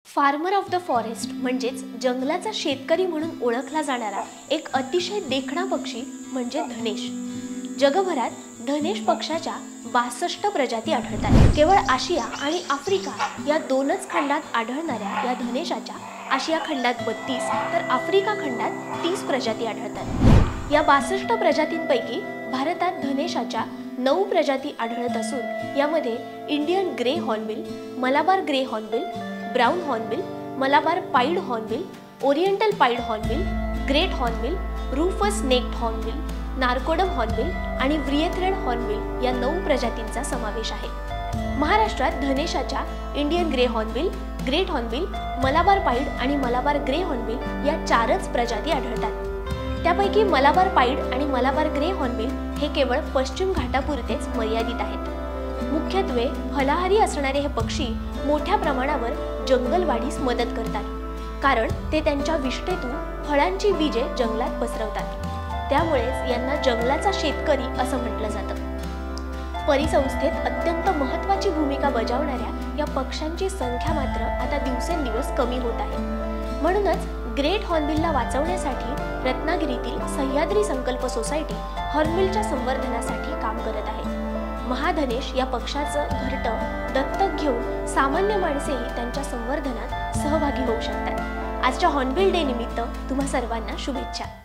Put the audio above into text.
Farmer of the forest म्हणजेच जंगलाचा शेतकरी म्हणून ओळखला जाणारा एक अतिशय देखणा पक्षी म्हणजे धनेश। जगभरात धनेश पक्षाच्या 62 प्रजाती आढळतात। केवळ आशिया आणि आफ्रिका या दोनच खंडात आढळणाऱ्या या धनेशाच्या आशिया खंडात 32 तर आफ्रिका खंडात 30 प्रजाती आढळतात। या 62 प्रजातींपैकी भारतात धनेशाच्या 9 प्रजाती आढळत असून यामध्ये Indian grey hornbill, Malabar grey hornbill, brown hornbill, Malabar pied hornbill, oriental pied hornbill, great hornbill, rufous necked hornbill, Narcondam hornbill आणि व्रिएथ्रेड हॉर्नबिल या 9 प्रजातींचा समावेश आहे। महाराष्ट्रात धनेशाच्या Indian grey hornbill, great hornbill, Malabar pied आणि मलाबार ग्रे हॉर्नबिल या 4च प्रजाती आढळतात। त्यापैकी मलाबार पाईड आणि मलाबार ग्रे हॉर्नबिल हे केवळ पश्चिम घाटापुरतेच मर्यादित आहेत। मुख्यत्वे फलाहारी असणारे हे पक्षी मोठ्या प्रमाणावर जंगलवाढीस मदत करतात, कारण ते त्यांच्या विष्ठेतून फळांची बीजे जंगलात पसरवतात। त्यामुळेच यांना जंगलाचा शेतकरी असं म्हटलं जातं। परिसंस्थेत अत्यंत महत्त्वाची भूमिका बजावणाऱ्या या पक्ष्यांची संख्या मात्र आता दिवसेंदिवस कमी होत आहे। म्हणूनच ग्रेट हॉर्नबिलला वाचवण्यासाठी रत्नागिरीतील सह्याद्री संकल्प सोसायटी हॉर्नबिलच्या संवर्धनासाठी काम करत आहे। महाधनेश या पक्षाचं घरटं दत्तक घेऊन सामान्य माणसेही त्यांच्या संवर्धनात सहभागी होऊ शकतात। आजच्या हॉर्नबिल डे निमित्त तुम्हा सर्वांना शुभेच्छा।